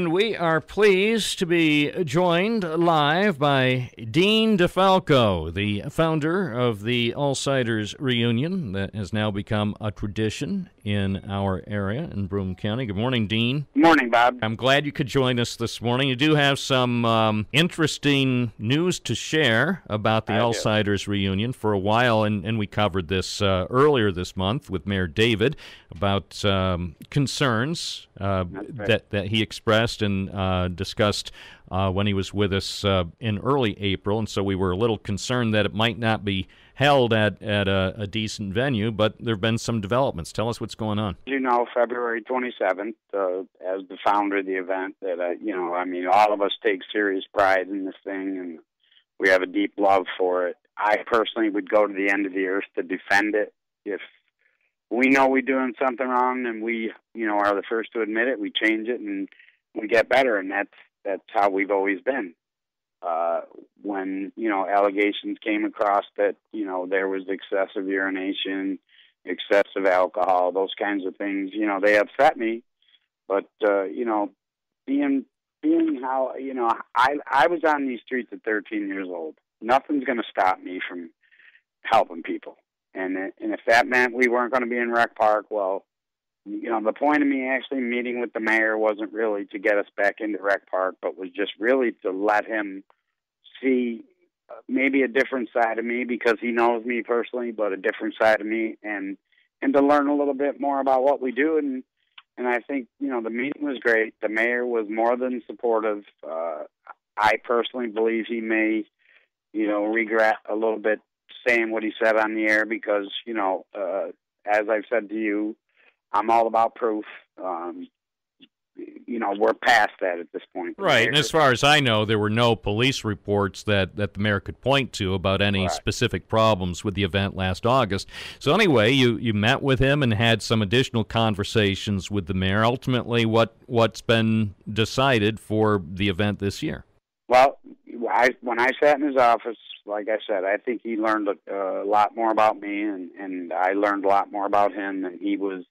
We are pleased to be joined live by Dean DeFalco, the founder of the AllSiders reunion that has now become a tradition in our area in Broome County. Good morning, Dean. Good morning, Bob. I'm glad you could join us this morning. You do have some interesting news to share about the AllSiders reunion. For a while, and we covered this earlier this month with Mayor David about concerns that he expressed and discussed when he was with us in early April, and so we were a little concerned that it might not be held at a decent venue, but there have been some developments. Tell us what's going on. You know, February 27th, as the founder of the event, that, all of us take serious pride in this thing, and we have a deep love for it. I personally would go to the end of the earth to defend it. If we know we're doing something wrong and we, are the first to admit it, we change it and we get better, and that's how we've always been. When, allegations came across that, there was excessive urination, excessive alcohol, those kinds of things, they upset me. But, being how, I was on these streets at 13 years old. Nothing's going to stop me from helping people. And if that meant we weren't going to be in Rec Park, well, the point of me actually meeting with the mayor wasn't really to get us back into Rec Park, but was just really to let him see maybe a different side of me, because he knows me personally, but a different side of me, and to learn a little bit more about what we do. And I think, the meeting was great. The mayor was more than supportive. I personally believe he may, regret a little bit saying what he said on the air, because, as I've said to you, I'm all about proof. We're past that at this point. Right, and as far as I know, there were no police reports that the mayor could point to about any specific problems with the event last August. So anyway, you met with him and had some additional conversations with the mayor. Ultimately, what's been decided for the event this year? Well, when I sat in his office, like I said, I think he learned a lot more about me, and I learned a lot more about him, and he was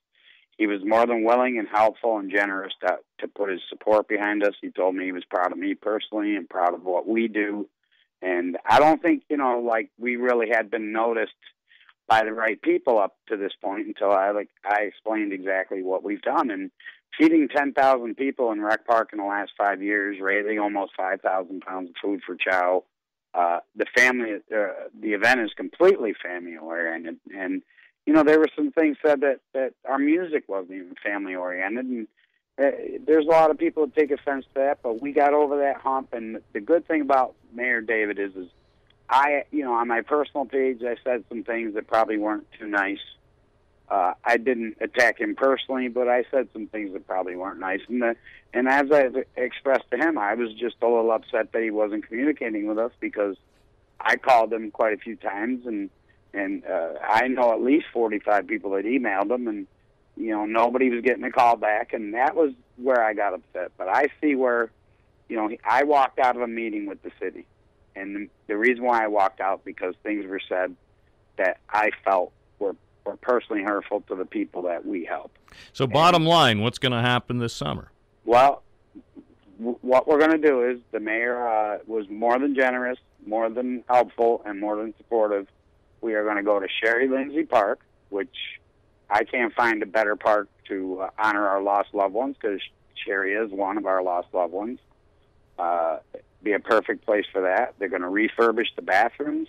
more than willing and helpful and generous to put his support behind us. He told me he was proud of me personally and proud of what we do. And I don't think, we really had been noticed by the right people up to this point until I explained exactly what we've done. And feeding 10,000 people in Rec Park in the last 5 years, raising almost 5,000 pounds of food for Chow. The event is completely family-oriented. And there were some things said that our music wasn't even family-oriented, and there's a lot of people that take offense to that, but we got over that hump. And the good thing about Mayor David is I, on my personal page, I said some things that probably weren't too nice. I didn't attack him personally, but I said some things that probably weren't nice. And as I expressed to him, I was just a little upset that he wasn't communicating with us, because I called him quite a few times, and I know at least 45 people that emailed him, and, nobody was getting a call back, and that was where I got upset. But I see where, I walked out of a meeting with the city, and the reason why I walked out, because things were said that I felt were personally hurtful to the people that we help. So bottom line, what's going to happen this summer? Well, what we're going to do is the mayor was more than generous, more than helpful, and more than supportive. We are going to go to Sherry Lindsay Park, which I can't find a better park to honor our lost loved ones, because Sherry is one of our lost loved ones. Be a perfect place for that. They're going to refurbish the bathrooms.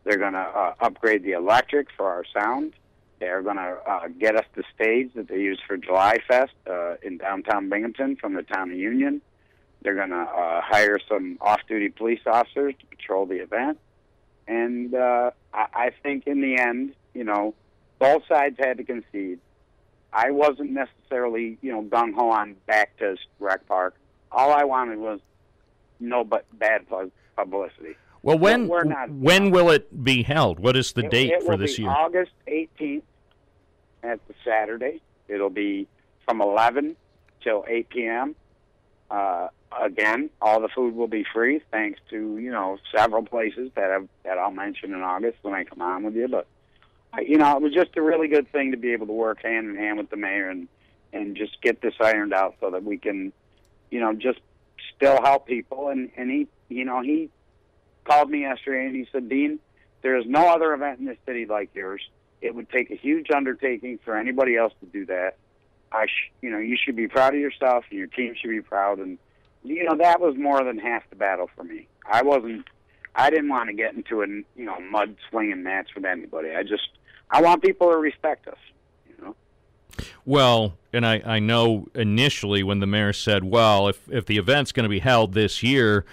They're going to upgrade the electric for our sound. They're going to get us the stage that they use for July Fest in downtown Binghamton from the town of Union. They're going to hire some off-duty police officers to patrol the event. And I think in the end, both sides had to concede. I wasn't necessarily, gung-ho on back to Rec Park. All I wanted was no but bad publicity. Well, when will it be held? What is the date for this year? August 18th. That's a Saturday. It'll be from 11 till 8 p.m. Again, all the food will be free, thanks to several places that I'll mention in August when I come on with you. But it was just a really good thing to be able to work hand in hand with the mayor and just get this ironed out so that we can just still help people. And he, he called me yesterday and he said, Dean, there is no other event in this city like yours. It would take a huge undertaking for anybody else to do that. You should be proud of yourself, and your team should be proud. And that was more than half the battle for me. I didn't want to get into a mud slinging match with anybody. I want people to respect us. Well, and I know initially when the mayor said, well, if the event's going to be held this year,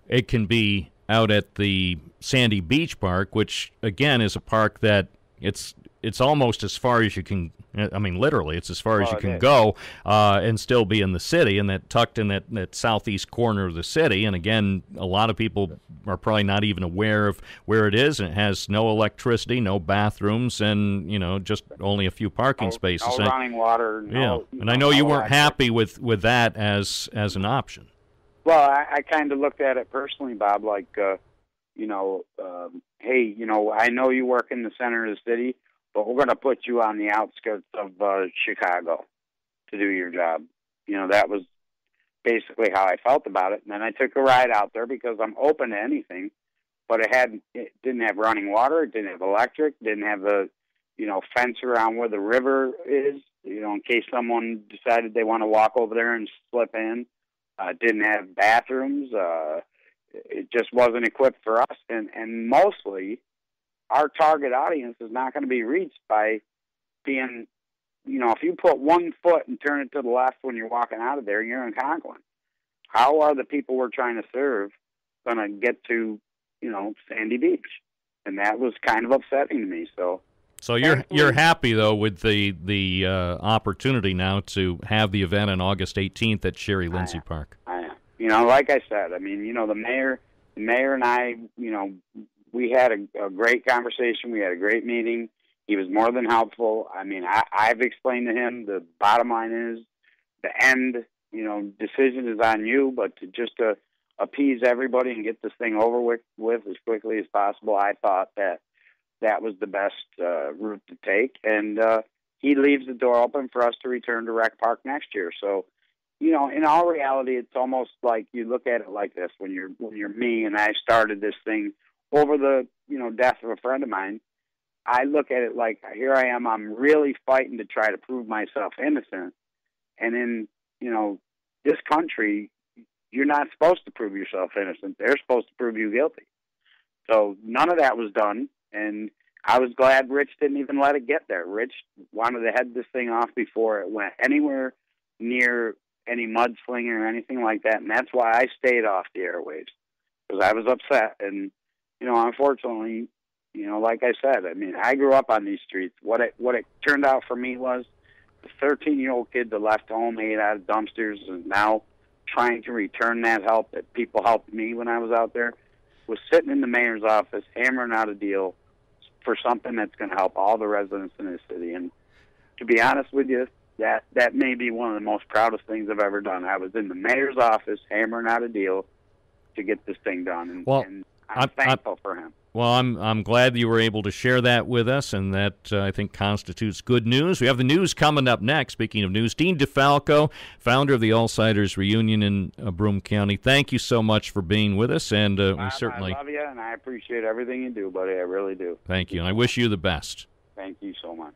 it can be out at the Sandy Beach Park, which again is a park that it's almost as far as you can. I mean, literally, it's as far as you can go and still be in the city, and that tucked in that southeast corner of the city. And again, a lot of people are probably not even aware of where it is, and it has no electricity, no bathrooms, and just only a few parking spaces. No running water. And I know you weren't happy with that as an option. Well, I kind of looked at it personally, Bob, like, hey, I know you work in the center of the city, but we're going to put you on the outskirts of Chicago to do your job. That was basically how I felt about it. And then I took a ride out there because I'm open to anything, but it didn't have running water, it didn't have electric, didn't have a fence around where the river is, in case someone decided they want to walk over there and slip in. Didn't have bathrooms. It just wasn't equipped for us, and mostly our target audience is not going to be reached by being, if you put 1 foot and turn it to the left when you're walking out of there, you're in Conklin. How are the people we're trying to serve going to get to, Sandy Beach? And that was kind of upsetting to me. So you're happy though with the opportunity now to have the event on August 18th at Sherry Lindsay Park. I am. Like I said, I mean, the mayor and I, we had a great conversation. We had a great meeting. He was more than helpful. I mean, I've explained to him the bottom line is the end, decision is on you, but to appease everybody and get this thing over with as quickly as possible, I thought that was the best route to take. And he leaves the door open for us to return to Rec Park next year. So, in all reality, it's almost like you look at it like this. When you're me and I started this thing over the, death of a friend of mine, I look at it like, here I am, I'm really fighting to try to prove myself innocent. And in, this country, you're not supposed to prove yourself innocent. They're supposed to prove you guilty. So none of that was done. And I was glad Rich didn't even let it get there. Rich wanted to head this thing off before it went anywhere near any mudslinging or anything like that. And that's why I stayed off the airwaves, because I was upset. And, unfortunately, like I said, I mean, I grew up on these streets. What it turned out for me was the 13-year-old kid that left home, ate out of dumpsters, and now trying to return that help that people helped me when I was out there, was sitting in the mayor's office hammering out a deal for something that's going to help all the residents in this city. And to be honest with you, that may be one of the most proudest things I've ever done. I was in the mayor's office hammering out a deal to get this thing done, and I'm thankful for him. Well, I'm glad you were able to share that with us, and that I think constitutes good news. We have the news coming up next. Speaking of news, Dean DeFalco, founder of the AllSiders Reunion in Broome County. Thank you so much for being with us, and we certainly I love you, and I appreciate everything you do, buddy. I really do. Thank you, and I wish you the best. Thank you so much.